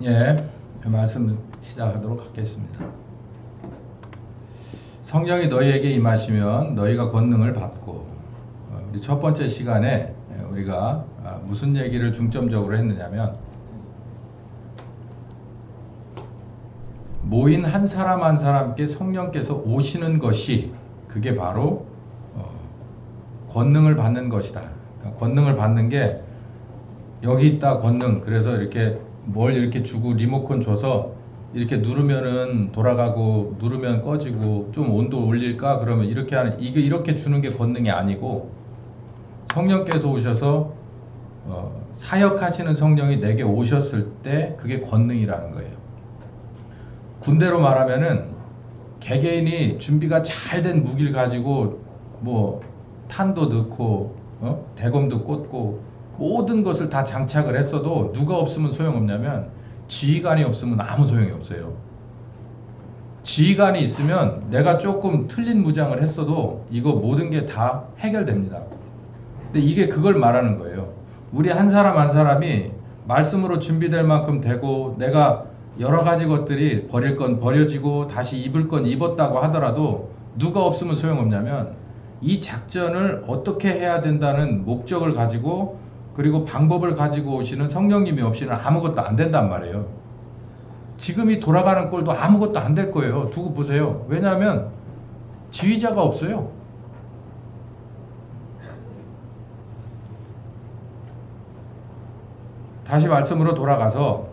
예, 말씀 시작하도록 하겠습니다. 성령이 너희에게 임하시면 너희가 권능을 받고, 우리 첫 번째 시간에 우리가 무슨 얘기를 중점적으로 했느냐면, 모인 한 사람 한 사람께 성령께서 오시는 것이 그게 바로 권능을 받는 것이다. 그러니까 권능을 받는 게 여기 있다 권능. 그래서 이렇게 뭘 이렇게 주고 리모컨 줘서 이렇게 누르면은 돌아가고 누르면 꺼지고 좀 온도 올릴까 그러면 이렇게 하는, 이게 이렇게 주는 게 권능이 아니고, 성령께서 오셔서 사역하시는 성령이 내게 오셨을 때 그게 권능이라는 거예요. 군대로 말하면은 개개인이 준비가 잘 된 무기를 가지고 뭐 탄도 넣고 대검도 꽂고 모든 것을 다 장착을 했어도 누가 없으면 소용없냐면, 지휘관이 없으면 아무 소용이 없어요. 지휘관이 있으면 내가 조금 틀린 무장을 했어도 이거 모든 게 다 해결됩니다. 근데 이게 그걸 말하는 거예요. 우리 한 사람 한 사람이 말씀으로 준비될 만큼 되고, 내가 여러 가지 것들이 버릴 건 버려지고 다시 입을 건 입었다고 하더라도 누가 없으면 소용없냐면, 이 작전을 어떻게 해야 된다는 목적을 가지고 그리고 방법을 가지고 오시는 성령님이 없이는 아무것도 안 된단 말이에요. 지금 이 돌아가는 꼴도 아무것도 안 될 거예요. 두고 보세요. 왜냐하면 지휘자가 없어요. 다시 말씀으로 돌아가서,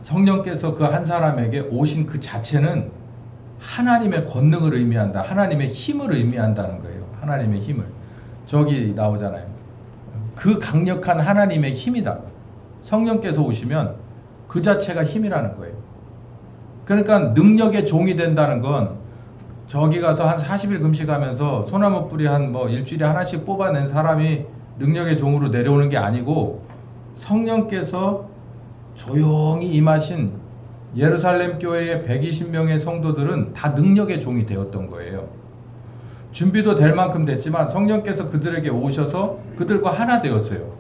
성령께서 그 한 사람에게 오신 그 자체는 하나님의 권능을 의미한다. 하나님의 힘을 의미한다는 거예요. 하나님의 힘을. 저기 나오잖아요. 그 강력한 하나님의 힘이다. 성령께서 오시면 그 자체가 힘이라는 거예요. 그러니까 능력의 종이 된다는 건, 저기 가서 한 40일 금식하면서 소나무 뿌리 한 뭐 일주일에 하나씩 뽑아낸 사람이 능력의 종으로 내려오는 게 아니고, 성령께서 조용히 임하신 예루살렘 교회의 120명의 성도들은 다 능력의 종이 되었던 거예요. 준비도 될 만큼 됐지만 성령께서 그들에게 오셔서 그들과 하나 되었어요.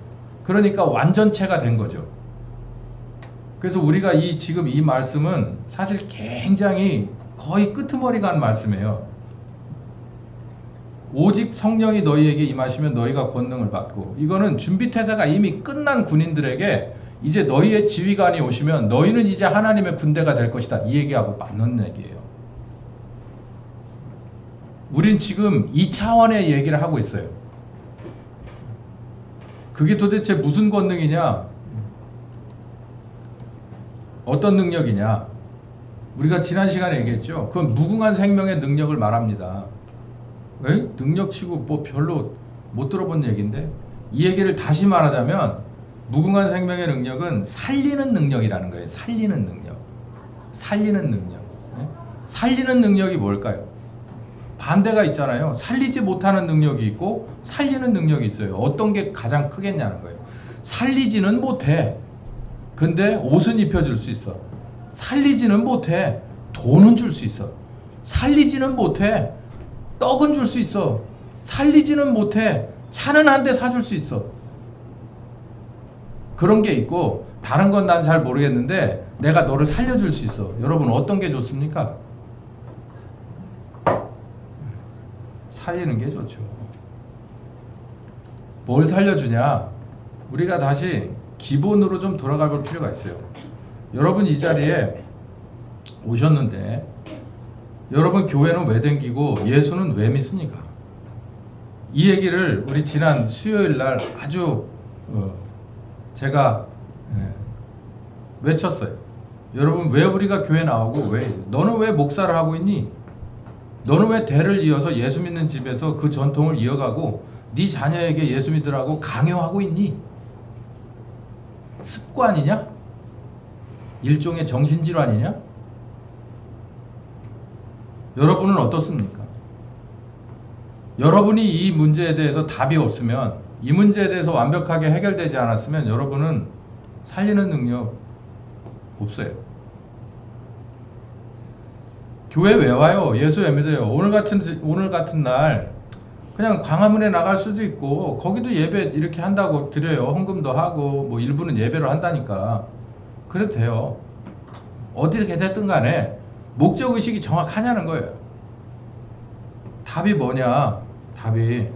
그러니까 완전체가 된 거죠. 그래서 우리가 지금 이 말씀은 사실 굉장히 거의 끄트머리 간 말씀이에요. 오직 성령이 너희에게 임하시면 너희가 권능을 받고, 이거는 준비태세가 이미 끝난 군인들에게 이제 너희의 지휘관이 오시면 너희는 이제 하나님의 군대가 될 것이다, 이 얘기하고 맞는 얘기예요. 우린 지금 이 차원의 얘기를 하고 있어요. 그게 도대체 무슨 권능이냐, 어떤 능력이냐. 우리가 지난 시간에 얘기했죠. 그건 무궁한 생명의 능력을 말합니다. 에? 능력치고 뭐 별로 못 들어본 얘기인데, 이 얘기를 다시 말하자면 무궁한 생명의 능력은 살리는 능력이라는 거예요. 살리는 능력. 살리는 능력. 살리는 능력이 뭘까요? 반대가 있잖아요. 살리지 못하는 능력이 있고 살리는 능력이 있어요. 어떤 게 가장 크겠냐는 거예요. 살리지는 못해. 근데 옷은 입혀줄 수 있어. 살리지는 못해. 돈은 줄 수 있어. 살리지는 못해. 떡은 줄 수 있어. 살리지는 못해. 차는 한 대 사줄 수 있어. 그런 게 있고, 다른 건 난 잘 모르겠는데 내가 너를 살려줄 수 있어. 여러분, 어떤 게 좋습니까? 살리는 게 좋죠. 뭘 살려주냐? 우리가 다시 기본으로 좀 돌아가 볼 필요가 있어요. 여러분 이 자리에 오셨는데, 여러분 교회는 왜 댕기고 예수는 왜 믿습니까? 이 얘기를 우리 지난 수요일 날 아주 제가 외쳤어요. 여러분, 왜 우리가 교회 나오고, 왜 너는 왜 목사를 하고 있니? 너는 왜 대를 이어서 예수 믿는 집에서 그 전통을 이어가고 네 자녀에게 예수 믿으라고 강요하고 있니? 습관이냐? 일종의 정신질환이냐? 여러분은 어떻습니까? 여러분이 이 문제에 대해서 답이 없으면, 이 문제에 대해서 완벽하게 해결되지 않았으면 여러분은 살리는 능력 없어요. 교회 왜 와요? 예수 왜 믿어요? 오늘 같은 날 그냥 광화문에 나갈 수도 있고, 거기도 예배 이렇게 한다고 드려요. 헌금도 하고 뭐 일부는 예배로 한다니까. 그래도 돼요. 어디게 됐든 간에 목적의식이 정확하냐는 거예요. 답이 뭐냐? 답이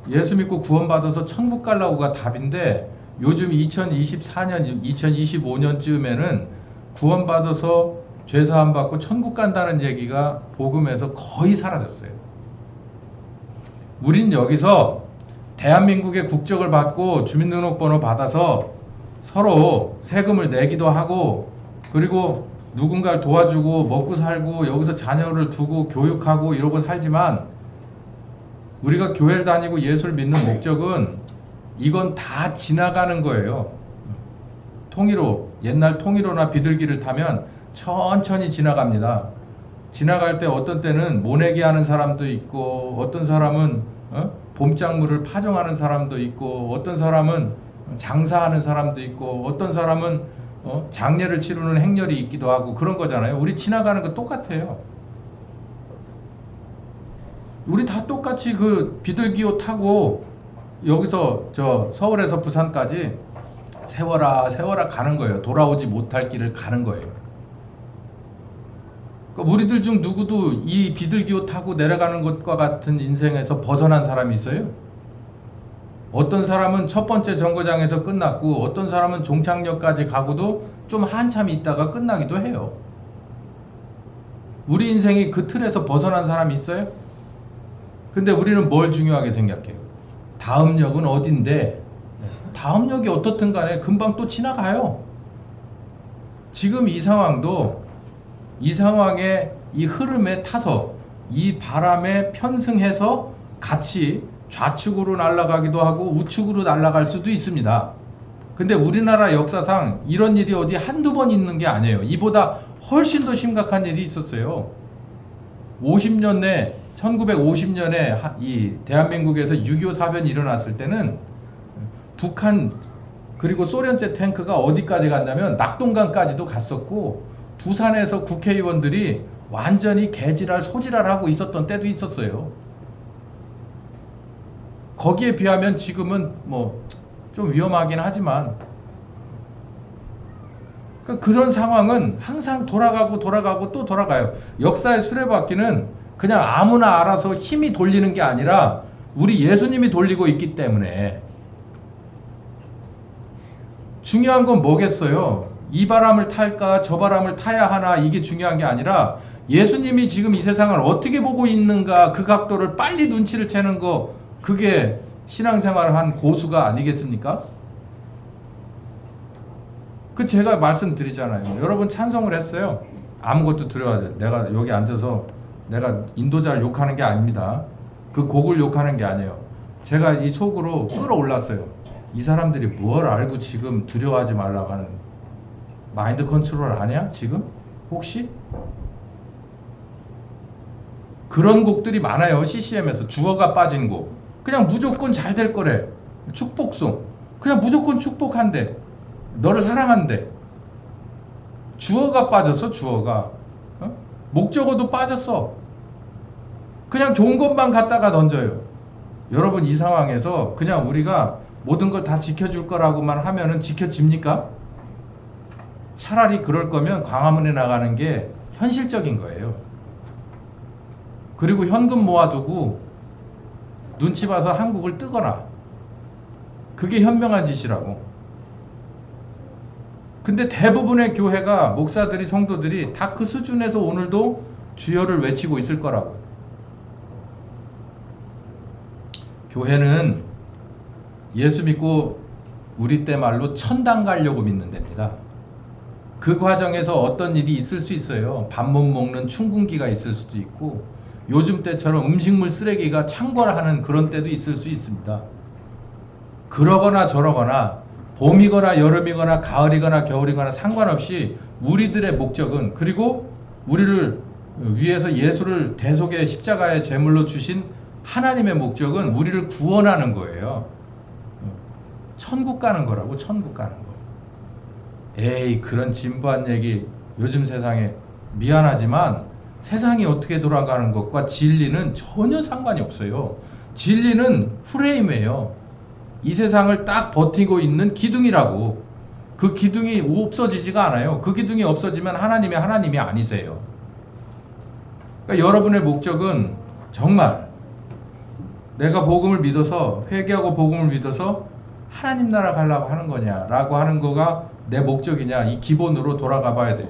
예수 믿고 구원받아서 천국 가려고가 답인데, 요즘 2024년, 2025년쯤에는 구원받아서 죄사함 받고 천국 간다는 얘기가 복음에서 거의 사라졌어요. 우린 여기서 대한민국의 국적을 받고 주민등록번호 받아서 서로 세금을 내기도 하고, 그리고 누군가를 도와주고 먹고 살고 여기서 자녀를 두고 교육하고 이러고 살지만, 우리가 교회를 다니고 예수를 믿는 목적은 이건 다 지나가는 거예요. 통일호, 옛날 통일호나 비둘기를 타면 천천히 지나갑니다. 지나갈 때 어떤 때는 모내기 하는 사람도 있고, 어떤 사람은 봄작물을 파종하는 사람도 있고, 어떤 사람은 장사하는 사람도 있고, 어떤 사람은 장례를 치르는 행렬이 있기도 하고, 그런 거잖아요. 우리 지나가는 거 똑같아요. 우리 다 똑같이 그 비둘기호 타고 여기서 저 서울에서 부산까지 세워라 세워라 가는 거예요. 돌아오지 못할 길을 가는 거예요. 그러니까 우리들 중 누구도 이 비둘기호 타고 내려가는 것과 같은 인생에서 벗어난 사람이 있어요? 어떤 사람은 첫 번째 정거장에서 끝났고, 어떤 사람은 종착역까지 가고도 좀 한참 있다가 끝나기도 해요. 우리 인생이 그 틀에서 벗어난 사람이 있어요? 근데 우리는 뭘 중요하게 생각해요? 다음 역은 어딘데, 다음 역이 어떻든 간에 금방 또 지나가요. 지금 이 상황도 이 상황의 이 흐름에 타서, 이 바람에 편승해서 같이 좌측으로 날아가기도 하고 우측으로 날아갈 수도 있습니다. 근데 우리나라 역사상 이런 일이 어디 한두 번 있는 게 아니에요. 이보다 훨씬 더 심각한 일이 있었어요. 50년대 1950년에 이 대한민국에서 6.25 사변이 일어났을 때는 북한 그리고 소련제 탱크가 어디까지 갔냐면 낙동강까지도 갔었고, 부산에서 국회의원들이 완전히 개지랄 소지랄하고 있었던 때도 있었어요. 거기에 비하면 지금은 뭐 좀 위험하긴 하지만, 그런 상황은 항상 돌아가고 또 돌아가요. 역사의 수레바퀴는 그냥 아무나 알아서 힘이 돌리는 게 아니라 우리 예수님이 돌리고 있기 때문에. 중요한 건 뭐겠어요? 이 바람을 탈까 저 바람을 타야 하나, 이게 중요한 게 아니라 예수님이 지금 이 세상을 어떻게 보고 있는가, 그 각도를 빨리 눈치를 채는 거, 그게 신앙생활을 한 고수가 아니겠습니까? 그 제가 말씀드리잖아요. 여러분 찬송을 했어요. 아무것도 두려워하지. 내가 여기 앉아서 내가 인도자를 욕하는 게 아닙니다. 그 곡을 욕하는 게 아니에요. 제가 이 속으로 끌어올랐어요. 이 사람들이 뭘 알고 지금 두려워하지 말라고 하는, 마인드 컨트롤 아니야? 지금? 혹시? 그런 곡들이 많아요. CCM에서 주어가 빠진 곡. 그냥 무조건 잘 될 거래. 축복송. 그냥 무조건 축복한대. 너를 사랑한대. 주어가 빠졌어. 주어가. 목적어도 빠졌어. 그냥 좋은 것만 갖다가 던져요. 여러분, 이 상황에서 그냥 우리가 모든 걸 다 지켜줄 거라고만 하면은 지켜집니까? 차라리 그럴 거면 광화문에 나가는 게 현실적인 거예요. 그리고 현금 모아두고 눈치 봐서 한국을 뜨거나, 그게 현명한 짓이라고. 근데 대부분의 교회가, 목사들이, 성도들이 다 그 수준에서 오늘도 주여를 외치고 있을 거라고. 교회는 예수 믿고 우리 때 말로 천당 가려고 믿는 데입니다. 그 과정에서 어떤 일이 있을 수 있어요. 밥 못 먹는 춘궁기가 있을 수도 있고, 요즘 때처럼 음식물 쓰레기가 창궐하는 그런 때도 있을 수 있습니다. 그러거나 저러거나, 봄이거나 여름이거나 가을이거나 겨울이거나 상관없이 우리들의 목적은, 그리고 우리를 위해서 예수를 대속의 십자가의 제물로 주신 하나님의 목적은 우리를 구원하는 거예요. 천국 가는 거라고. 천국 가는 거. 에이, 그런 진부한 얘기 요즘 세상에, 미안하지만 세상이 어떻게 돌아가는 것과 진리는 전혀 상관이 없어요. 진리는 프레임이에요. 이 세상을 딱 버티고 있는 기둥이라고. 그 기둥이 없어지지가 않아요. 그 기둥이 없어지면 하나님이 아니세요. 그러니까 여러분의 목적은 정말 내가 복음을 믿어서 회개하고 복음을 믿어서 하나님 나라 가려고 하는 거냐라고 하는 거가 내 목적이냐, 이 기본으로 돌아가 봐야 돼요.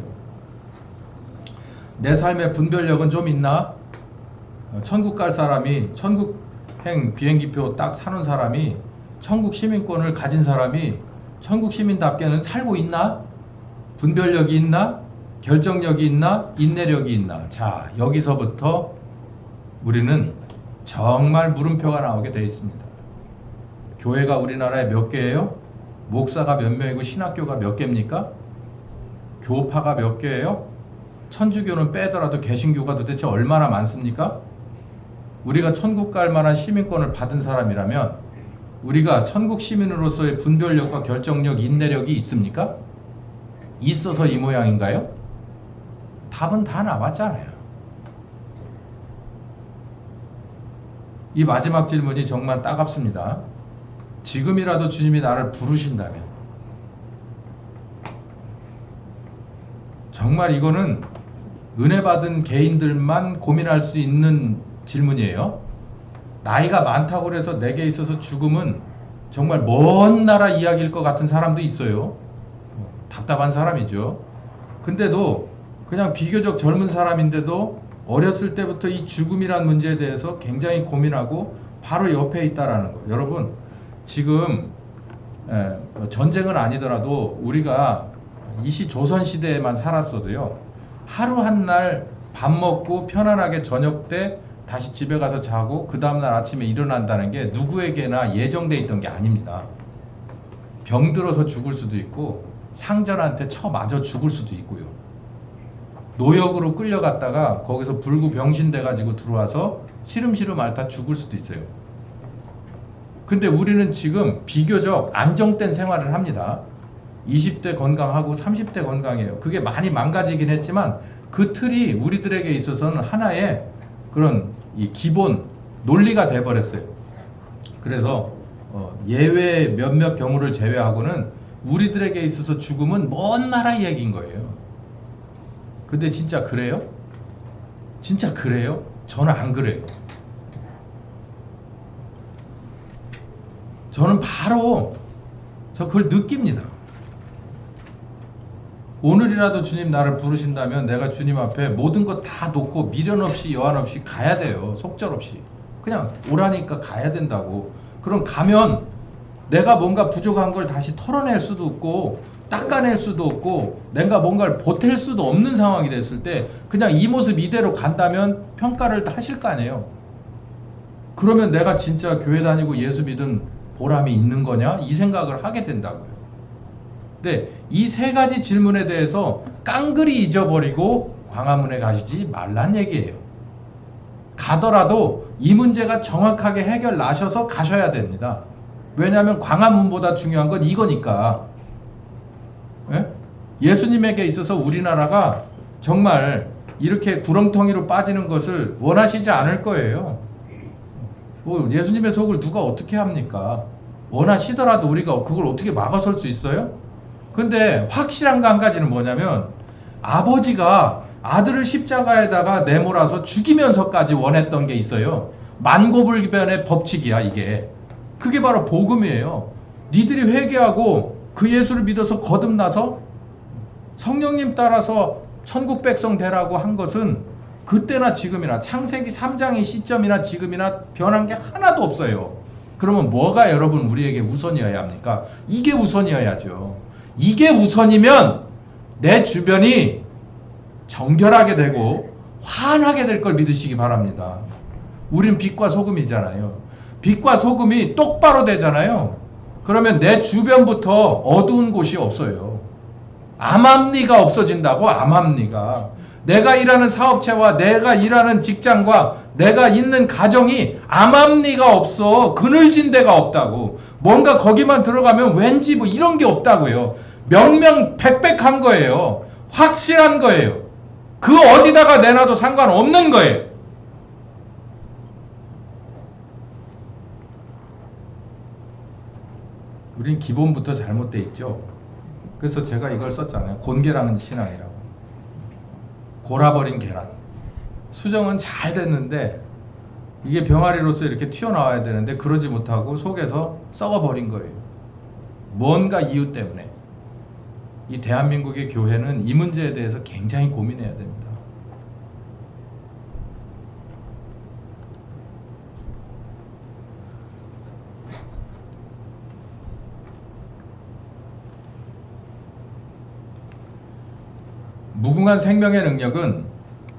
내 삶의 분별력은 좀 있나? 천국 갈 사람이, 천국행 비행기표 딱 사는 사람이, 천국 시민권을 가진 사람이 천국 시민답게는 살고 있나? 분별력이 있나? 결정력이 있나? 인내력이 있나? 자, 여기서부터 우리는 정말 물음표가 나오게 되어 있습니다. 교회가 우리나라에 몇 개예요? 목사가 몇 명이고 신학교가 몇 개입니까? 교파가 몇 개예요? 천주교는 빼더라도 개신교가 도대체 얼마나 많습니까? 우리가 천국 갈 만한 시민권을 받은 사람이라면 우리가 천국 시민으로서의 분별력과 결정력, 인내력이 있습니까? 있어서 이 모양인가요? 답은 다 나왔잖아요. 이 마지막 질문이 정말 따갑습니다. 지금이라도 주님이 나를 부르신다면, 정말 이거는 은혜 받은 개인들만 고민할 수 있는 질문이에요. 나이가 많다고 해서 내게 있어서 죽음은 정말 먼 나라 이야기일 것 같은 사람도 있어요. 답답한 사람이죠. 근데도 그냥 비교적 젊은 사람인데도 어렸을 때부터 이 죽음이란 문제에 대해서 굉장히 고민하고 바로 옆에 있다라는 거. 여러분, 지금 전쟁은 아니더라도 우리가 이시 조선 시대에만 살았어도요, 하루 한 날 밥 먹고 편안하게 저녁 때 다시 집에 가서 자고 그 다음날 아침에 일어난다는 게 누구에게나 예정돼 있던 게 아닙니다. 병들어서 죽을 수도 있고 상전한테 쳐맞아 죽을 수도 있고요. 노역으로 끌려갔다가 거기서 불구병신 돼가지고 들어와서 시름시름 앓다 죽을 수도 있어요. 근데 우리는 지금 비교적 안정된 생활을 합니다. 20대 건강하고 30대 건강해요. 그게 많이 망가지긴 했지만 그 틀이 우리들에게 있어서는 하나의 그런 이 기본 논리가 돼버렸어요. 그래서 예외 몇몇 경우를 제외하고는 우리들에게 있어서 죽음은 먼 나라 얘기인 거예요. 근데 진짜 그래요? 진짜 그래요? 저는 안 그래요. 저는 바로 그걸 느낍니다. 오늘이라도 주님 나를 부르신다면 내가 주님 앞에 모든 것 다 놓고 미련 없이 여한 없이 가야 돼요. 속절없이. 그냥 오라니까 가야 된다고. 그럼 가면 내가 뭔가 부족한 걸 다시 털어낼 수도 없고 닦아낼 수도 없고 내가 뭔가를 보탤 수도 없는 상황이 됐을 때 그냥 이 모습 이대로 간다면 평가를 하실 거 아니에요. 그러면 내가 진짜 교회 다니고 예수 믿은 보람이 있는 거냐? 이 생각을 하게 된다고요. 근데 이 세 가지 질문에 대해서 깡그리 잊어버리고 광화문에 가시지 말란 얘기예요. 가더라도 이 문제가 정확하게 해결 나셔서 가셔야 됩니다. 왜냐하면 광화문보다 중요한 건 이거니까. 예? 예수님에게 있어서 우리나라가 정말 이렇게 구렁텅이로 빠지는 것을 원하시지 않을 거예요. 예수님의 속을 누가 어떻게 합니까? 원하시더라도 우리가 그걸 어떻게 막아설 수 있어요? 근데 확실한 거 한 가지는 뭐냐면 아버지가 아들을 십자가에다가 내몰아서 죽이면서까지 원했던 게 있어요. 만고불변의 법칙이야 이게. 그게 바로 복음이에요. 니들이 회개하고 그 예수를 믿어서 거듭나서 성령님 따라서 천국 백성 되라고 한 것은 그때나 지금이나 창세기 3장의 시점이나 지금이나 변한 게 하나도 없어요. 그러면 뭐가 여러분 우리에게 우선이어야 합니까? 이게 우선이어야죠. 이게 우선이면 내 주변이 정결하게 되고 환하게 될 걸 믿으시기 바랍니다. 우린 빛과 소금이잖아요. 빛과 소금이 똑바로 되잖아요. 그러면 내 주변부터 어두운 곳이 없어요. 암암리가 없어진다고. 암암리가. 내가 일하는 사업체와 내가 일하는 직장과 내가 있는 가정이 암암리가 없어. 그늘진 데가 없다고. 뭔가 거기만 들어가면 왠지 뭐 이런 게 없다고요. 명명백백한 거예요. 확실한 거예요. 그 어디다가 내놔도 상관없는 거예요. 우린 기본부터 잘못돼 있죠. 그래서 제가 이걸 썼잖아요. 곤계랑 신앙이라고. 골아버린 계란. 수정은 잘 됐는데 이게 병아리로서 이렇게 튀어나와야 되는데 그러지 못하고 속에서 썩어버린 거예요. 뭔가 이유 때문에. 이 대한민국의 교회는 이 문제에 대해서 굉장히 고민해야 됩니다. 무궁한 생명의 능력은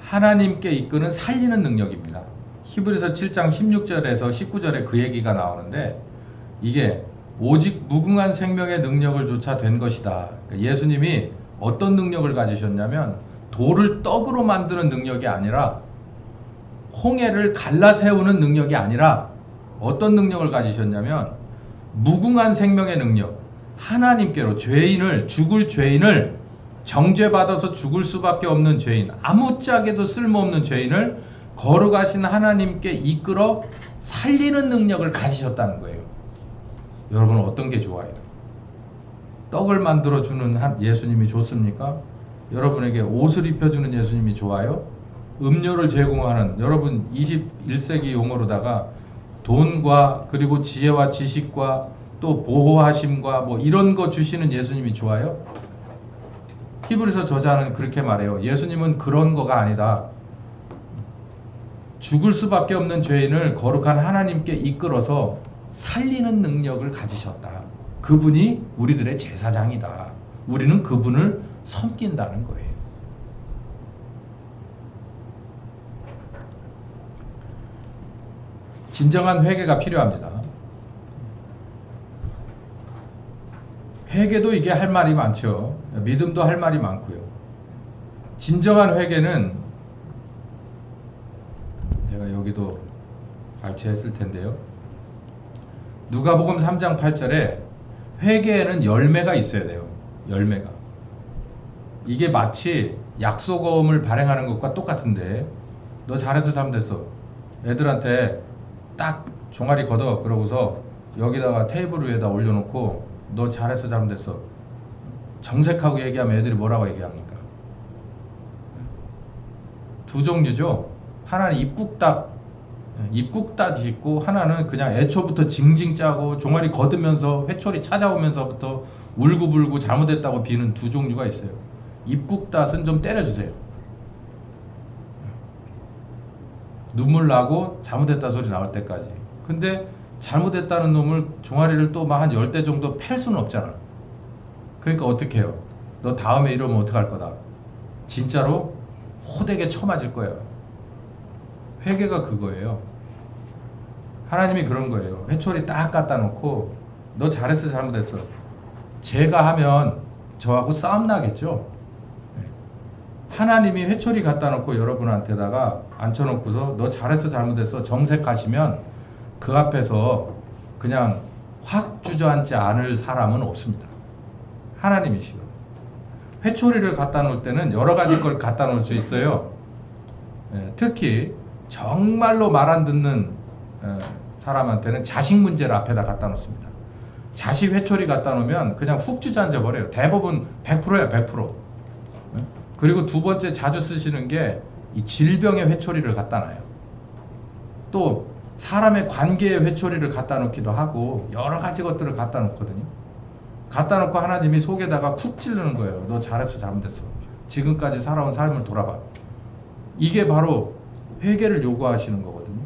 하나님께 이끄는 살리는 능력입니다. 히브리서 7장 16절에서 19절에 그 얘기가 나오는데 이게 오직 무궁한 생명의 능력을 조차 된 것이다. 예수님이 어떤 능력을 가지셨냐면 돌을 떡으로 만드는 능력이 아니라 홍해를 갈라 세우는 능력이 아니라 어떤 능력을 가지셨냐면 무궁한 생명의 능력, 하나님께로 죽을 죄인을 정죄받아서 죽을 수밖에 없는 죄인, 아무짝에도 쓸모없는 죄인을 거룩하신 하나님께 이끌어 살리는 능력을 가지셨다는 거예요. 여러분은 어떤 게 좋아요? 떡을 만들어주는 예수님이 좋습니까? 여러분에게 옷을 입혀주는 예수님이 좋아요? 음료를 제공하는, 여러분 21세기 용어로다가 돈과 그리고 지혜와 지식과 또 보호하심과 뭐 이런 거 주시는 예수님이 좋아요? 히브리서 저자는 그렇게 말해요. 예수님은 그런 거가 아니다. 죽을 수밖에 없는 죄인을 거룩한 하나님께 이끌어서 살리는 능력을 가지셨다. 그분이 우리들의 제사장이다. 우리는 그분을 섬긴다는 거예요. 진정한 회개가 필요합니다. 회개도 이게 할 말이 많죠. 믿음도 할 말이 많고요. 진정한 회개는 제가 여기도 발췌했을 텐데요. 누가복음 3장 8절에 회개에는 열매가 있어야 돼요. 열매가. 이게 마치 약속어음을 발행하는 것과 똑같은데 너 잘해서 잘못했어. 애들한테 딱 종아리 걷어. 그러고서 여기다가 테이블 위에다 올려놓고 너 잘했어 잘못했어. 정색하고 얘기하면 애들이 뭐라고 얘기합니까? 두 종류죠. 하나는 입국 딱 짓고 하나는 그냥 애초부터 징징 짜고 종아리 걷으면서 회초리 찾아오면서부터 울고불고 잘못했다고 비는 두 종류가 있어요. 입국닷은 좀 때려주세요. 눈물 나고 잘못했다 소리 나올 때까지. 근데 잘못했다는 놈을 종아리를 또 막 한 10대 정도 팰 수는 없잖아. 그러니까 어떻게 해요? 너 다음에 이러면 어떡할 거다. 진짜로 호되게 쳐맞을 거야. 회개가 그거예요. 하나님이 그런 거예요. 회초리 딱 갖다 놓고 너 잘했어 잘못했어. 제가 하면 저하고 싸움 나겠죠. 하나님이 회초리 갖다 놓고 여러분한테다가 앉혀놓고서 너 잘했어 잘못했어 정색하시면 그 앞에서 그냥 확 주저앉지 않을 사람은 없습니다. 하나님이시고. 회초리를 갖다 놓을 때는 여러 가지 걸 갖다 놓을 수 있어요. 특히 정말로 말 안 듣는 사람한테는 자식 문제를 앞에다 갖다 놓습니다. 자식 회초리 갖다 놓으면 그냥 훅 주저앉아 버려요. 대부분 100%야 100%. 그리고 두 번째 자주 쓰시는 게 이 질병의 회초리를 갖다 놔요. 또 사람의 관계의 회초리를 갖다 놓기도 하고 여러 가지 것들을 갖다 놓거든요. 갖다 놓고 하나님이 속에다가 쿡 찌르는 거예요. 너 잘했어 잘못했어. 지금까지 살아온 삶을 돌아봐. 이게 바로 회개를 요구하시는 거거든요.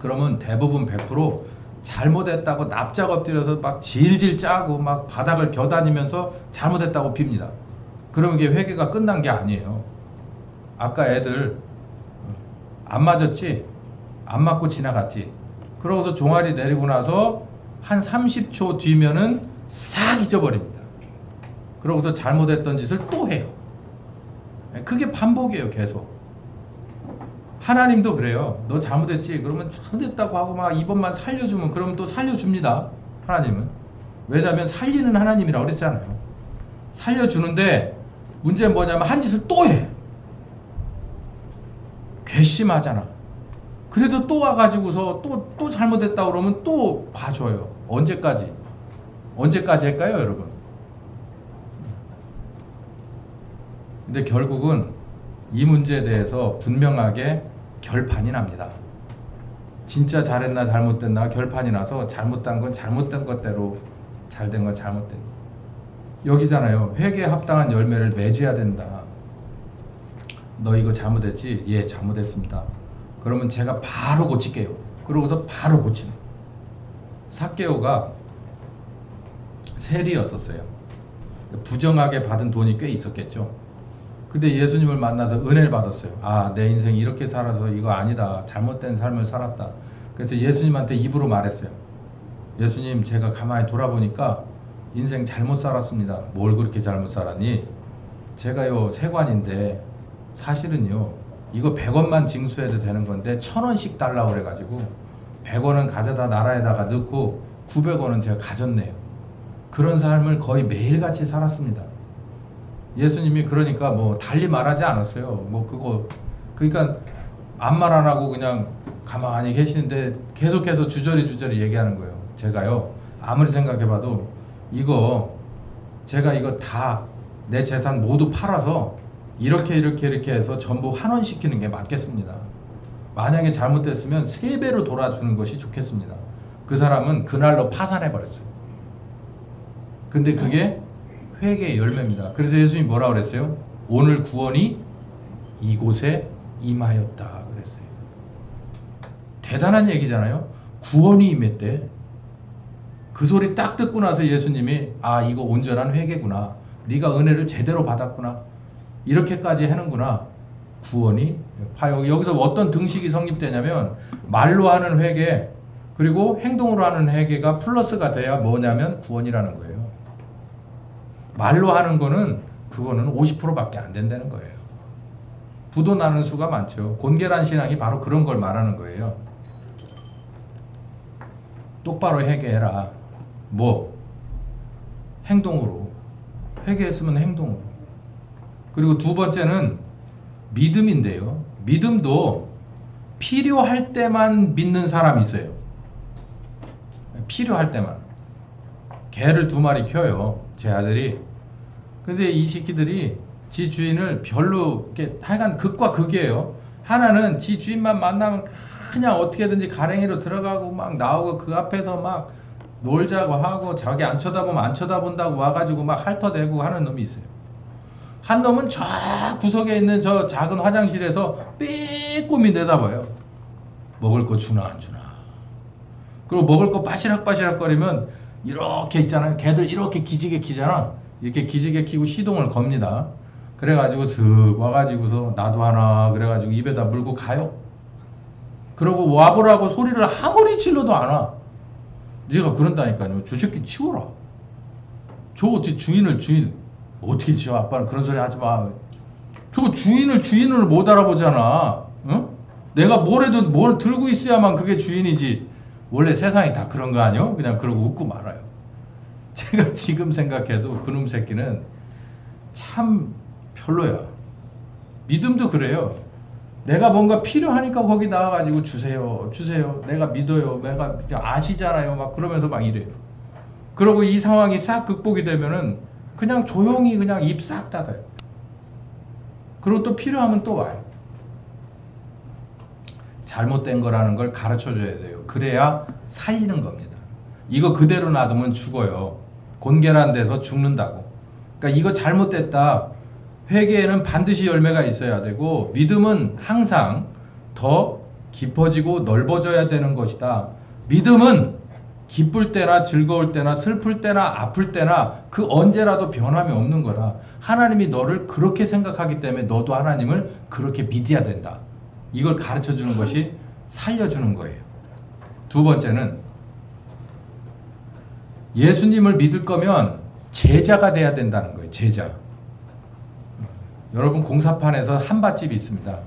그러면 대부분 100% 잘못했다고 납작 엎드려서 막 질질 짜고 막 바닥을 겨다니면서 잘못했다고 빕니다. 그러면 이게 회개가 끝난 게 아니에요. 아까 애들 안 맞았지? 안 맞고 지나갔지? 그러고서 종아리 내리고 나서 한 30초 뒤면은 싹 잊어버립니다. 그러고서 잘못했던 짓을 또 해요. 그게 반복이에요. 계속. 하나님도 그래요. 너 잘못했지? 그러면 잘못했다고 하고 막 이번만 살려주면 그러면 또 살려줍니다. 하나님은. 왜냐하면 살리는 하나님이라고 그랬잖아요. 살려주는데 문제는 뭐냐면 한 짓을 또 해. 괘씸하잖아. 그래도 또 와가지고서 또 잘못했다 그러면 또 봐줘요. 언제까지 할까요, 여러분? 근데 결국은 이 문제에 대해서 분명하게 결판이 납니다. 진짜 잘했나 잘못됐나 결판이 나서 잘못된 건 잘못된 것대로, 잘된 건 잘못된 거. 여기잖아요. 회개에 합당한 열매를 맺어야 된다. 너 이거 잘못했지? 예, 잘못했습니다. 그러면 제가 바로 고칠게요. 그러고서 바로 고치는. 삭개오가 세리였었어요. 부정하게 받은 돈이 꽤 있었겠죠. 근데 예수님을 만나서 은혜를 받았어요. 아, 내 인생이 이렇게 살아서 이거 아니다. 잘못된 삶을 살았다. 그래서 예수님한테 입으로 말했어요. 예수님, 제가 가만히 돌아보니까 인생 잘못 살았습니다. 뭘 그렇게 잘못 살았니? 제가요, 세관인데 사실은요, 이거 100원만 징수해도 되는 건데 1000원씩 달라고 그래가지고 100원은 가져다 나라에다가 넣고 900원은 제가 가졌네요. 그런 삶을 거의 매일같이 살았습니다. 예수님이 그러니까 뭐 달리 말하지 않았어요. 뭐 그거 그러니까 아무 말 안 하고 그냥 가만히 계시는데 계속해서 주저리 얘기하는 거예요. 제가요, 아무리 생각해봐도 이거 제가 이거 다 내 재산 모두 팔아서 이렇게 해서 전부 환원시키는 게 맞겠습니다. 만약에 잘못됐으면 3배로 돌아주는 것이 좋겠습니다. 그 사람은 그날로 파산해 버렸어요. 근데 그게 회개의 열매입니다. 그래서 예수님이 뭐라 그랬어요? 오늘 구원이 이곳에 임하였다 그랬어요. 대단한 얘기잖아요. 구원이 임했대. 그 소리 딱 듣고 나서 예수님이 아, 이거 온전한 회개구나. 네가 은혜를 제대로 받았구나. 이렇게까지 하는구나. 구원이 여기서 어떤 등식이 성립되냐면 말로 하는 회개 그리고 행동으로 하는 회개가 플러스가 돼야 뭐냐면 구원이라는 거예요. 말로 하는 거는 그거는 50%밖에 안 된다는 거예요. 부도 나는 수가 많죠. 곤개란 신앙이 바로 그런 걸 말하는 거예요. 똑바로 회개해라. 뭐? 행동으로. 회개했으면 행동으로. 그리고 두 번째는 믿음인데요. 믿음도 필요할 때만 믿는 사람이 있어요. 필요할 때만. 개를 2마리 키워요. 제 아들이. 근데 이 새끼들이 지 주인을 별로 이렇게 하여간 극과 극이에요. 하나는 지 주인만 만나면 그냥 어떻게든지 가랭이로 들어가고 막 나오고 그 앞에서 막 놀자고 하고 자기 안 쳐다보면 안 쳐다본다고 와가지고 막 핥아대고 하는 놈이 있어요. 한 놈은 저 구석에 있는 저 작은 화장실에서 빼꼼히 내다봐요. 먹을 거 주나 안 주나. 그리고 먹을 거 바시락바시락 거리면 이렇게 있잖아요. 걔들 이렇게 기지개 키잖아. 이렇게 기지개 키고 시동을 겁니다. 그래가지고 슥 와가지고서 나도 하나 그래가지고 입에다 물고 가요. 그러고 와보라고 소리를 아무리 질러도 안 와. 네가 그런다니까요. 저 새끼 치워라. 저 어떻게 주인 어떻게 치워? 아빠는 그런 소리 하지 마. 저거 주인을 못 알아보잖아. 응? 내가 뭘 들고 있어야만 그게 주인이지. 원래 세상이 다 그런 거 아니요? 그냥 그러고 웃고 말아요. 제가 지금 생각해도 그놈 새끼는 참 별로야. 믿음도 그래요. 내가 뭔가 필요하니까 거기 나와가지고 주세요. 내가 믿어요. 내가 아시잖아요. 막 그러면서 막 이래요. 그러고 이 상황이 싹 극복이 되면은 그냥 조용히 그냥 입 싹 닫아요. 그리고 또 필요하면 또 와요. 잘못된 거라는 걸 가르쳐 줘야 돼요. 그래야 살리는 겁니다. 이거 그대로 놔두면 죽어요. 곤개란 데서 죽는다고. 그러니까 이거 잘못됐다. 회개에는 반드시 열매가 있어야 되고 믿음은 항상 더 깊어지고 넓어져야 되는 것이다. 믿음은 기쁠 때나 즐거울 때나 슬플 때나 아플 때나 그 언제라도 변함이 없는 거다. 하나님이 너를 그렇게 생각하기 때문에 너도 하나님을 그렇게 믿어야 된다. 이걸 가르쳐 주는 것이 살려주는 거예요. 두 번째는 예수님을 믿을 거면 제자가 돼야 된다는 거예요. 제자. 여러분 공사판에서 한밭집이 있습니다.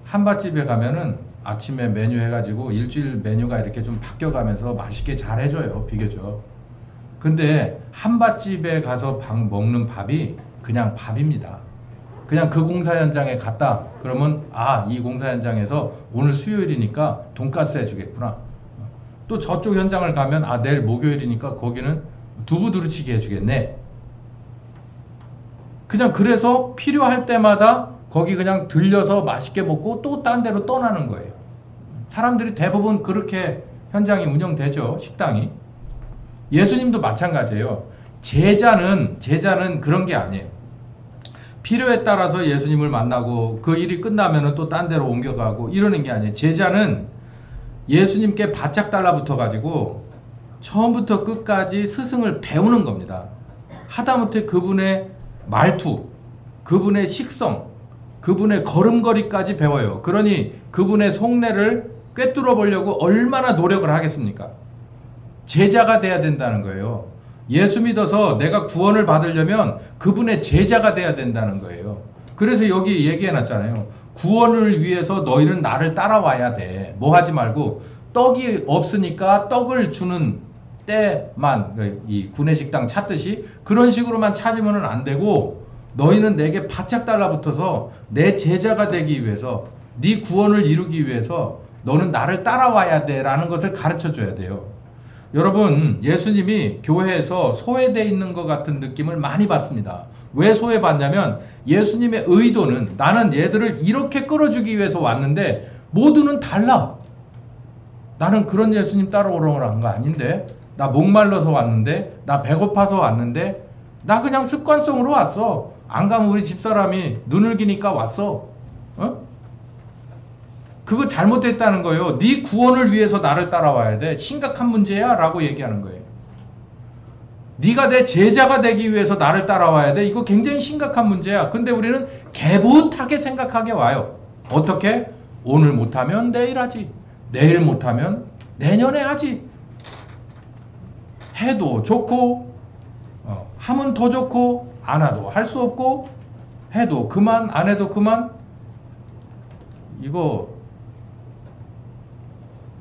한밭집에 가면은 아침에 메뉴 해가지고 일주일 메뉴가 이렇게 좀 바뀌어가면서 맛있게 잘 해줘요. 비교적. 근데 한밭집에 가서 먹는 밥이 그냥 밥입니다. 그냥 그 공사 현장에 갔다 그러면 아, 이 공사 현장에서 오늘 수요일이니까 돈가스 해주겠구나. 또 저쪽 현장을 가면 아, 내일 목요일이니까 거기는 두부 두루치기 해주겠네. 그냥 그래서 필요할 때마다 거기 그냥 들려서 맛있게 먹고 또 딴 데로 떠나는 거예요. 사람들이 대부분 그렇게 현장이 운영되죠. 식당이. 예수님도 마찬가지예요. 제자는 그런 게 아니에요. 필요에 따라서 예수님을 만나고 그 일이 끝나면 또 딴 데로 옮겨가고 이러는 게 아니에요. 제자는 예수님께 바짝 달라붙어 가지고 처음부터 끝까지 스승을 배우는 겁니다. 하다못해 그분의 말투, 그분의 식성, 그분의 걸음걸이까지 배워요. 그러니 그분의 속내를 꿰뚫어 보려고 얼마나 노력을 하겠습니까? 제자가 돼야 된다는 거예요. 예수 믿어서 내가 구원을 받으려면 그분의 제자가 돼야 된다는 거예요. 그래서 여기 얘기해 놨잖아요. 구원을 위해서 너희는 나를 따라와야 돼. 뭐 하지 말고 떡이 없으니까 떡을 주는 때만 이 구내식당 찾듯이 그런 식으로만 찾으면 안 되고 너희는 내게 바짝 달라붙어서 내 제자가 되기 위해서 네 구원을 이루기 위해서 너는 나를 따라와야 돼 라는 것을 가르쳐 줘야 돼요. 여러분, 예수님이 교회에서 소외되어 있는 것 같은 느낌을 많이 받습니다. 왜 소외받냐면 예수님의 의도는 나는 얘들을 이렇게 끌어주기 위해서 왔는데 모두는 달라. 나는 그런 예수님 따라오라고 한 거 아닌데, 나 목말라서 왔는데, 나 배고파서 왔는데, 나 그냥 습관성으로 왔어. 안 가면 우리 집사람이 눈을 기니까 왔어. 어? 그거 잘못됐다는 거예요. 네 구원을 위해서 나를 따라와야 돼. 심각한 문제야 라고 얘기하는 거예요. 네가 내 제자가 되기 위해서 나를 따라와야 돼. 이거 굉장히 심각한 문제야. 근데 우리는 개붓하게 생각하게 와요. 어떻게? 오늘 못하면 내일 하지. 내일 못하면 내년에 하지. 해도 좋고 하면 더 좋고 안 해도 할 수 없고 해도 그만 안 해도 그만. 이거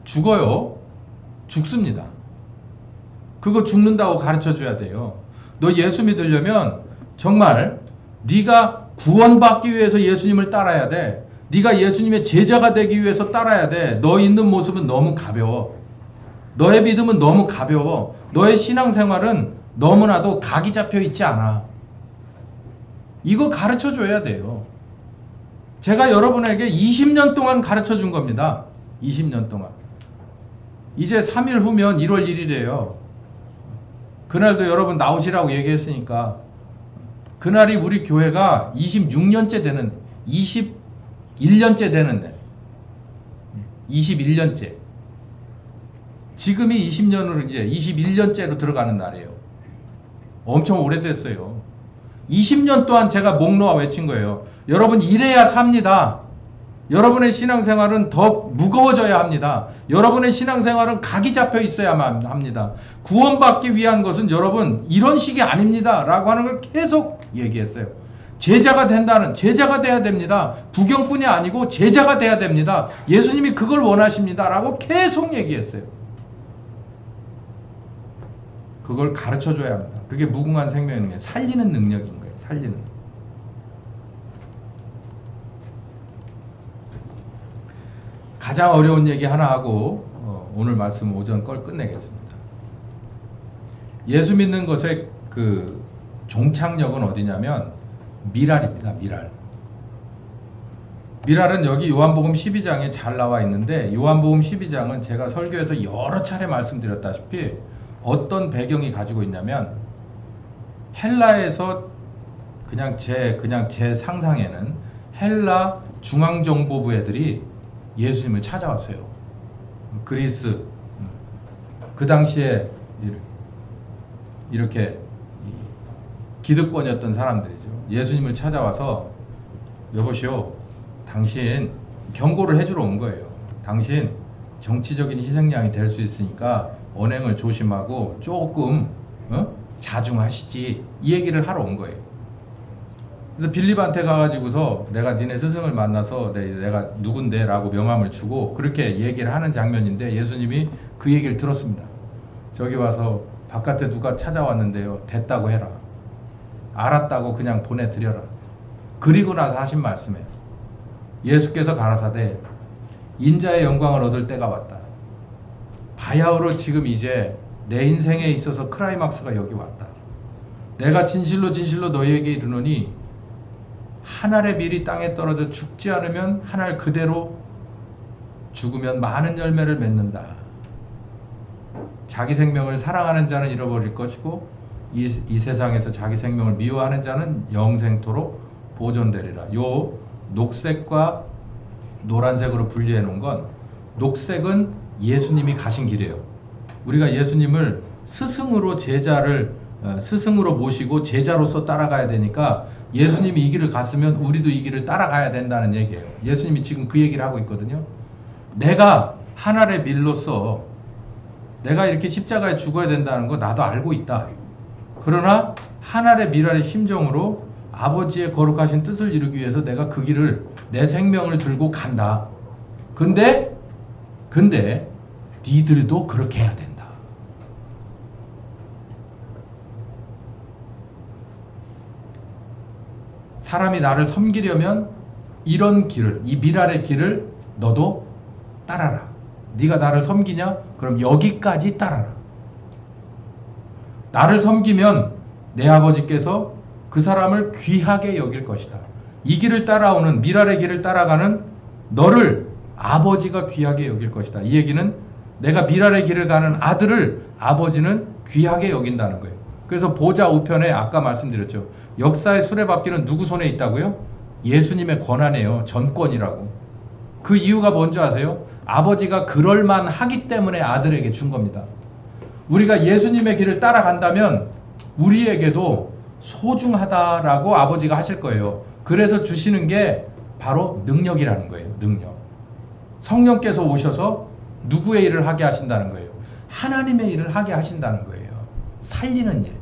죽어요. 죽습니다. 그거 죽는다고 가르쳐 줘야 돼요. 너 예수 믿으려면 정말 네가 구원받기 위해서 예수님을 따라야 돼. 네가 예수님의 제자가 되기 위해서 따라야 돼. 너 있는 모습은 너무 가벼워. 너의 믿음은 너무 가벼워. 너의 신앙생활은 너무나도 각이 잡혀 있지 않아. 이거 가르쳐 줘야 돼요. 제가 여러분에게 20년 동안 가르쳐 준 겁니다. 20년 동안. 이제 3일 후면 1월 1일이에요. 그날도 여러분 나오시라고 얘기했으니까 그날이 우리 교회가 26년째 되는 21년째 되는데 21년째 지금이 20년으로 이제 21년째로 들어가는 날이에요. 엄청 오래됐어요. 20년 동안 제가 목 놓아 외친 거예요. 여러분 이래야 삽니다. 여러분의 신앙생활은 더 무거워져야 합니다. 여러분의 신앙생활은 각이 잡혀 있어야만 합니다. 구원받기 위한 것은 여러분 이런 식이 아닙니다 라고 하는 걸 계속 얘기했어요. 제자가 돼야 됩니다. 구경꾼이 아니고 제자가 돼야 됩니다. 예수님이 그걸 원하십니다 라고 계속 얘기했어요. 그걸 가르쳐 줘야 합니다. 그게 무궁한 생명인 게 살리는 능력인 거예요. 살리는. 가장 어려운 얘기 하나 하고 오늘 말씀 오전 걸 끝내겠습니다. 예수 믿는 것의 그 종착역은 어디냐면 미랄입니다. 미랄. 미랄은 여기 요한복음 12장에 잘 나와 있는데 요한복음 12장은 제가 설교에서 여러 차례 말씀드렸다시피 어떤 배경이 가지고 있냐면 헬라에서 그냥 제 상상에는 헬라 중앙정보부 애들이 예수님을 찾아왔어요. 그리스 그 당시에 이렇게 기득권이었던 사람들이죠. 예수님을 찾아와서 여보시오, 당신 경고를 해주러 온 거예요. 당신 정치적인 희생양이 될 수 있으니까 언행을 조심하고 조금 자중하시지, 이 얘기를 하러 온 거예요. 그래서 빌립한테 가가지고서 내가 니네 스승을 만나서 내가 누군데 라고 명함을 주고 그렇게 얘기를 하는 장면인데 예수님이 그 얘기를 들었습니다. 저기 와서 바깥에 누가 찾아왔는데요, 됐다고 해라. 알았다고 그냥 보내드려라. 그리고 나서 하신 말씀이에요. 예수께서 가라사대 인자의 영광을 얻을 때가 왔다. 바야흐로 지금 이제 내 인생에 있어서 크라이막스가 여기 왔다. 내가 진실로 진실로 너희에게 이르노니 한 알의 밀이 땅에 떨어져 죽지 않으면 한 알 그대로 죽으면 많은 열매를 맺는다. 자기 생명을 사랑하는 자는 잃어버릴 것이고 이 세상에서 자기 생명을 미워하는 자는 영생토록 보존되리라. 요 녹색과 노란색으로 분리해 놓은 건, 녹색은 예수님이 가신 길이에요. 우리가 예수님을 스승으로 모시고 제자로서 따라가야 되니까 예수님이 이 길을 갔으면 우리도 이 길을 따라가야 된다는 얘기예요. 예수님이 지금 그 얘기를 하고 있거든요. 내가 한 알의 밀로서 내가 이렇게 십자가에 죽어야 된다는 거 나도 알고 있다. 그러나 한 알의 밀알의 심정으로 아버지의 거룩하신 뜻을 이루기 위해서 내가 그 길을, 내 생명을 들고 간다. 근데 니들도 그렇게 해야 된다. 사람이 나를 섬기려면 이런 길을, 이 밀알의 길을 너도 따라라. 네가 나를 섬기냐? 그럼 여기까지 따라라. 나를 섬기면 내 아버지께서 그 사람을 귀하게 여길 것이다. 이 길을 따라오는, 밀알의 길을 따라가는 너를 아버지가 귀하게 여길 것이다. 이 얘기는 내가 밀알의 길을 가는 아들을 아버지는 귀하게 여긴다는 거예요. 그래서 보좌 우편에 아까 말씀드렸죠. 역사의 수레바퀴는 누구 손에 있다고요? 예수님의 권한이에요. 전권이라고. 그 이유가 뭔지 아세요? 아버지가 그럴만 하기 때문에 아들에게 준 겁니다. 우리가 예수님의 길을 따라간다면 우리에게도 소중하다라고 아버지가 하실 거예요. 그래서 주시는 게 바로 능력이라는 거예요. 능력. 성령께서 오셔서 누구의 일을 하게 하신다는 거예요? 하나님의 일을 하게 하신다는 거예요. 살리는 일.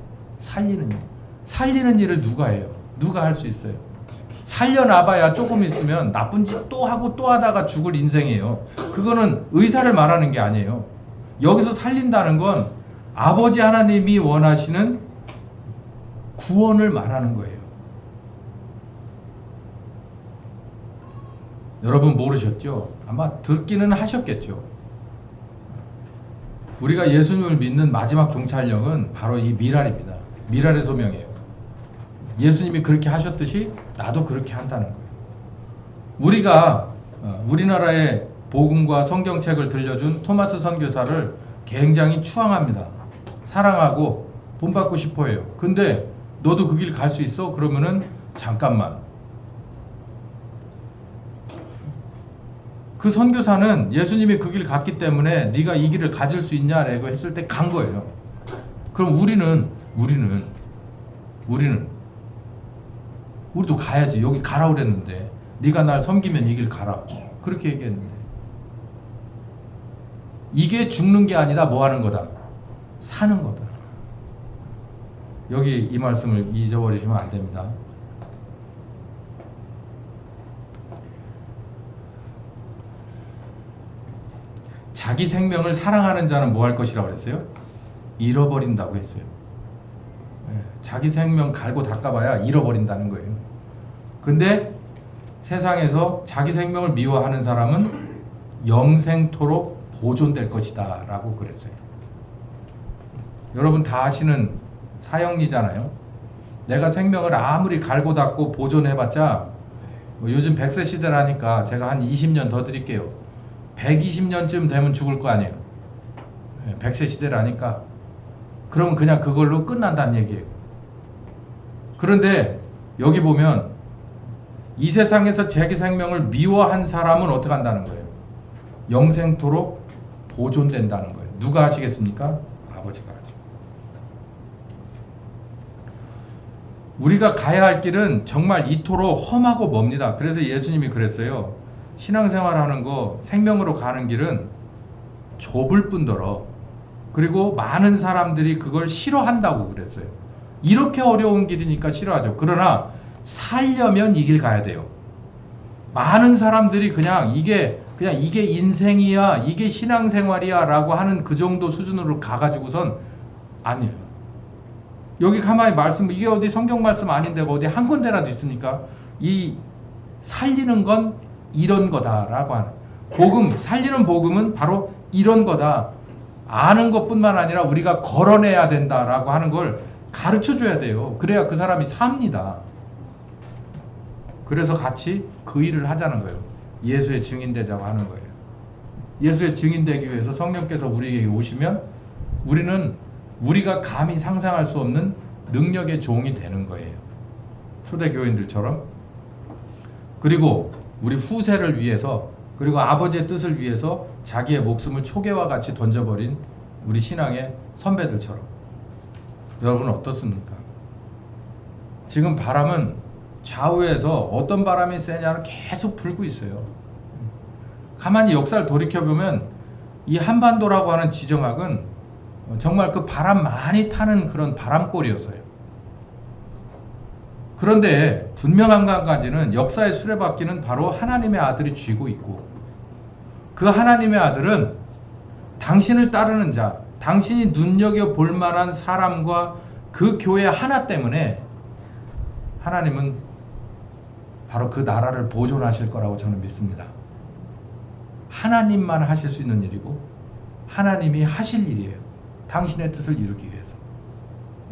살리는 일을 누가 해요? 누가 할 수 있어요? 살려놔봐야 조금 있으면 나쁜 짓 또 하고 또 하다가 죽을 인생이에요. 그거는 의사를 말하는 게 아니에요. 여기서 살린다는 건 아버지 하나님이 원하시는 구원을 말하는 거예요. 여러분 모르셨죠? 아마 듣기는 하셨겠죠. 우리가 예수님을 믿는 마지막 종착역은 바로 이 밀알입니다. 밀알의 소명이에요. 예수님이 그렇게 하셨듯이 나도 그렇게 한다는 거예요. 우리가 우리나라의 복음과 성경책을 들려준 토마스 선교사를 굉장히 추앙합니다. 사랑하고 본받고 싶어 해요. 근데 너도 그 길 갈 수 있어? 그러면은 잠깐만. 그 선교사는 예수님이 그 길 갔기 때문에 네가 이 길을 가질 수 있냐라고 했을 때 간 거예요. 그럼 우리도 가야지. 여기 가라 그랬는데 네가 날 섬기면 이 길 가라. 그렇게 얘기했는데 이게 죽는 게 아니라 뭐 하는 거다? 사는 거다. 여기 이 말씀을 잊어버리시면 안 됩니다. 자기 생명을 사랑하는 자는 뭐 할 것이라고 그랬어요? 잃어버린다고 했어요. 자기 생명 갈고 닦아봐야 잃어버린다는 거예요. 근데 세상에서 자기 생명을 미워하는 사람은 영생토록 보존될 것이다 라고 그랬어요. 여러분 다 아시는 사형리잖아요. 내가 생명을 아무리 갈고 닦고 보존해봤자 요즘 100세 시대라니까 제가 한 20년 더 드릴게요. 120년쯤 되면 죽을 거 아니에요. 100세 시대라니까. 그러면 그냥 그걸로 끝난다는 얘기예요. 그런데 여기 보면 이 세상에서 자기 생명을 미워한 사람은 어떻게 한다는 거예요? 영생토록 보존된다는 거예요. 누가 하시겠습니까? 아버지가 하죠. 우리가 가야 할 길은 정말 이토록 험하고 멉니다. 그래서 예수님이 그랬어요. 신앙생활하는 거, 생명으로 가는 길은 좁을 뿐더러 그리고 많은 사람들이 그걸 싫어한다고 그랬어요. 이렇게 어려운 길이니까 싫어하죠. 그러나 살려면 이 길 가야 돼요. 많은 사람들이 그냥 이게 인생이야, 이게 신앙생활이야 라고 하는 그 정도 수준으로 가가지고선 아니에요. 여기 가만히 이게 어디 성경 말씀 아닌데 어디 한 군데라도 있습니까? 이 살리는 건 이런 거다라고 하는 복음, 살리는 복음은 바로 이런 거다. 아는 것뿐만 아니라 우리가 걸어내야 된다라고 하는 걸 가르쳐 줘야 돼요. 그래야 그 사람이 삽니다. 그래서 같이 그 일을 하자는 거예요. 예수의 증인 되자고 하는 거예요. 예수의 증인 되기 위해서 성령께서 우리에게 오시면 우리는 우리가 감히 상상할 수 없는 능력의 종이 되는 거예요. 초대교인들처럼. 그리고 우리 후세를 위해서, 그리고 아버지의 뜻을 위해서 자기의 목숨을 초계와 같이 던져버린 우리 신앙의 선배들처럼. 여러분은 어떻습니까? 지금 바람은 좌우에서 어떤 바람이 세냐는 계속 불고 있어요. 가만히 역사를 돌이켜보면 이 한반도라고 하는 지정학은 정말 그 바람 많이 타는 그런 바람골이었어요. 그런데 분명한 가지는 역사의 수레바퀴는 바로 하나님의 아들이 쥐고 있고, 그 하나님의 아들은 당신을 따르는 자, 당신이 눈여겨볼 만한 사람과 그 교회 하나 때문에 하나님은 바로 그 나라를 보존하실 거라고 저는 믿습니다. 하나님만 하실 수 있는 일이고 하나님이 하실 일이에요. 당신의 뜻을 이루기 위해서.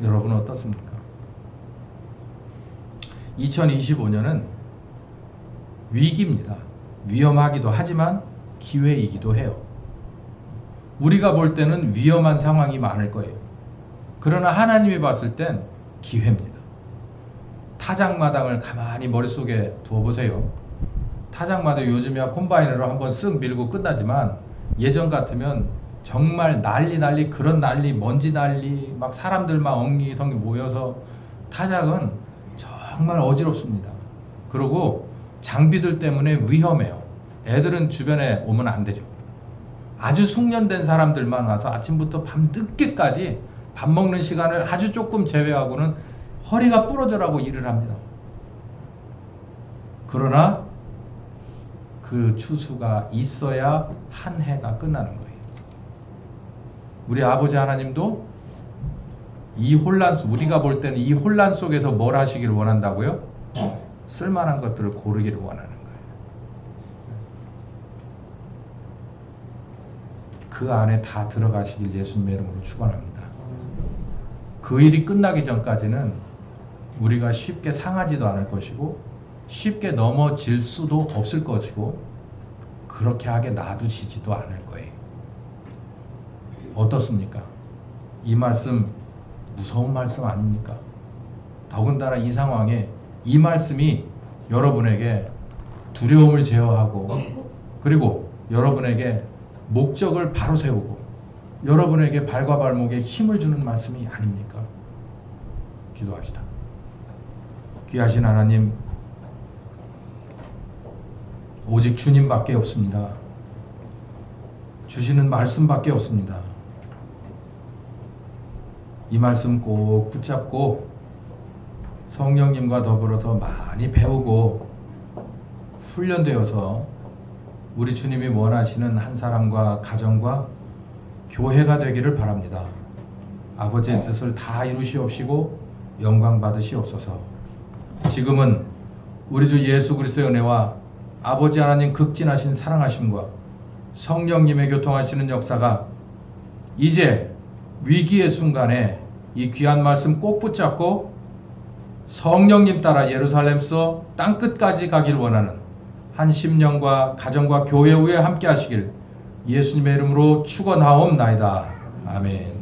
여러분은 어떻습니까? 2025년은 위기입니다. 위험하기도 하지만 기회이기도 해요. 우리가 볼 때는 위험한 상황이 많을 거예요. 그러나 하나님이 봤을 땐 기회입니다. 타작마당을 가만히 머릿속에 두어보세요. 타작마당 요즘이야 콤바이너로 한번 쓱 밀고 끝나지만, 예전 같으면 정말 난리 그런 난리, 먼지 난리, 막 사람들 막 엉기성기 모여서 타작은 정말 어지럽습니다. 그리고 장비들 때문에 위험해요. 애들은 주변에 오면 안 되죠. 아주 숙련된 사람들만 와서 아침부터 밤 늦게까지 밥 먹는 시간을 아주 조금 제외하고는 허리가 부러져라고 일을 합니다. 그러나 그 추수가 있어야 한 해가 끝나는 거예요. 우리 아버지 하나님도 이 혼란, 우리가 볼 때는 이 혼란 속에서 뭘 하시기를 원한다고요? 쓸만한 것들을 고르기를 원하는 거예요. 그 안에 다 들어가시길 예수님의 이름으로 축원합니다. 그 일이 끝나기 전까지는 우리가 쉽게 상하지도 않을 것이고 쉽게 넘어질 수도 없을 것이고 그렇게 하게 놔두시지도 않을 거예요. 어떻습니까? 이 말씀 무서운 말씀 아닙니까? 더군다나 이 상황에 이 말씀이 여러분에게 두려움을 제어하고, 그리고 여러분에게 목적을 바로 세우고 여러분에게 발과 발목에 힘을 주는 말씀이 아닙니까? 기도합시다. 귀하신 하나님, 오직 주님밖에 없습니다. 주시는 말씀밖에 없습니다. 이 말씀 꼭 붙잡고 성령님과 더불어 더 많이 배우고 훈련되어서 우리 주님이 원하시는 한 사람과 가정과 교회가 되기를 바랍니다. 아버지의 뜻을 다 이루시옵시고 영광 받으시옵소서. 지금은 우리 주 예수 그리스도의 은혜와 아버지 하나님 극진하신 사랑하심과 성령님의 교통하시는 역사가 이제 위기의 순간에 이 귀한 말씀 꼭 붙잡고 성령님 따라 예루살렘서 땅끝까지 가길 원하는 한 심령과 가정과 교회 후에 함께 하시길 예수님의 이름으로 축원하옵나이다. 아멘.